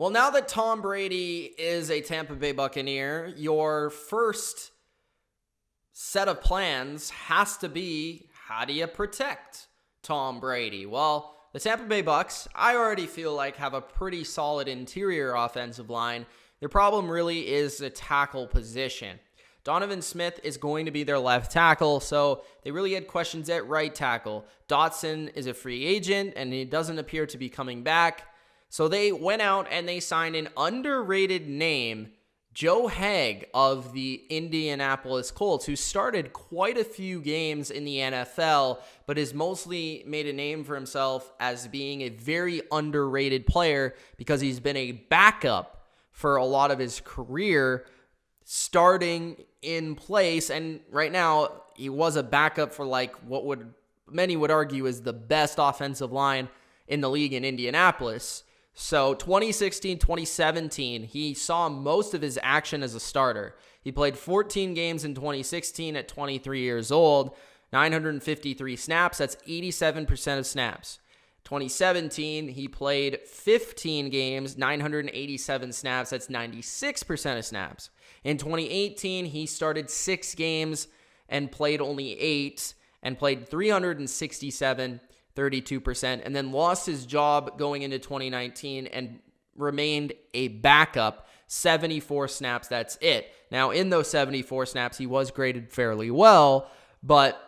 Well, now that Tom Brady is a Tampa Bay Buccaneer, your first set of plans has to be, how do you protect Tom Brady? Well, the Tampa Bay Bucs, I already feel like, have a pretty solid interior offensive line. Their problem really is the tackle position. Donovan Smith is going to be their left tackle, so they really had questions at right tackle. Dotson is a free agent, and he doesn't appear to be coming back. So they went out and they signed an underrated name, Joe Haeg of the Indianapolis Colts, who started quite a few games in the NFL, but has mostly made a name for himself as being a very underrated player because he's been a backup for a lot of his career, starting in place. And right now, he was a backup for many would argue is the best offensive line in the league in Indianapolis. So 2016, 2017, he saw most of his action as a starter. He played 14 games in 2016 at 23 years old, 953 snaps. That's 87% of snaps. 2017, he played 15 games, 987 snaps. That's 96% of snaps. In 2018, he started 6 games and played only 8 and played 367 32%, and then lost his job going into 2019 and remained a backup, 74 snaps, that's it. Now, in those 74 snaps, he was graded fairly well, but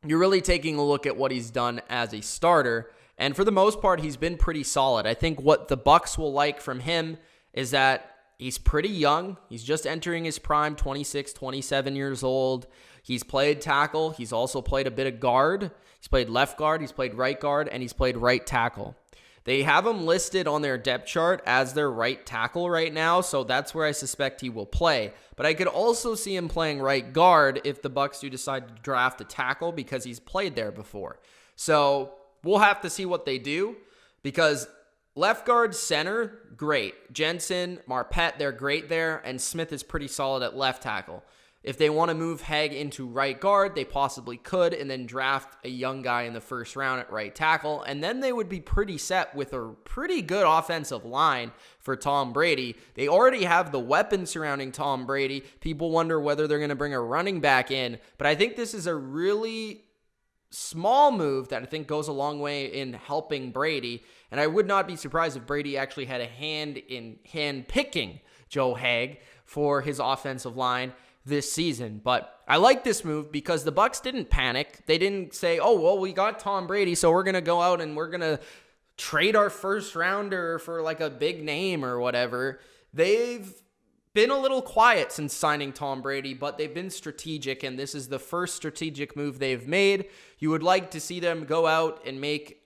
you're really taking a look at what he's done as a starter, and for the most part, he's been pretty solid. I think what the Bucs will like from him is that he's pretty young. He's just entering his prime, 26, 27 years old. He's played tackle. He's also played a bit of guard. He's played left guard, he's played right guard, and he's played right tackle. They have him listed on their depth chart as their right tackle right now, so that's where I suspect he will play. But I could also see him playing right guard if the Bucs do decide to draft a tackle because he's played there before. So we'll have to see what they do because left guard, center, great. Jensen, Marpet, they're great there, and Smith is pretty solid at left tackle. If they want to move Haeg into right guard, they possibly could, and then draft a young guy in the first round at right tackle, and then they would be pretty set with a pretty good offensive line for Tom Brady. They already have the weapons surrounding Tom Brady. People wonder whether they're going to bring a running back in, but I think this is a really small move that I think goes a long way in helping Brady, and I would not be surprised if Brady actually had a hand in hand-picking Joe Haeg for his offensive line this season. But I like this move because the Bucs didn't panic. They didn't say, oh, well, we got Tom Brady, so we're going to go out and we're going to trade our first rounder for like a big name or whatever. They've been a little quiet since signing Tom Brady, but they've been strategic, and this is the first strategic move they've made. You would like to see them go out and make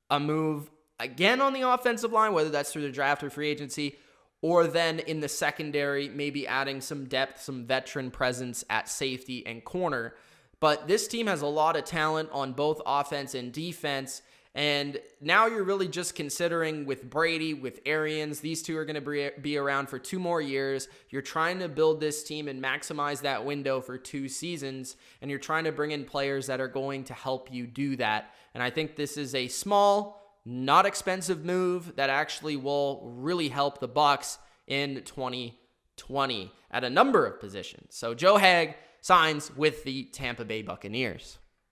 a move again on the offensive line, whether that's through the draft or free agency, or then in the secondary, maybe adding some depth, some veteran presence at safety and corner. But this team has a lot of talent on both offense and defense. And now you're really just considering with Brady, with Arians, these two are going to be around for 2 more years. You're trying to build this team and maximize that window for 2 seasons. And you're trying to bring in players that are going to help you do that. And I think this is a small, not expensive move that actually will really help the Bucs in 2020 at a number of positions. So Joe Haeg signs with the Tampa Bay Buccaneers.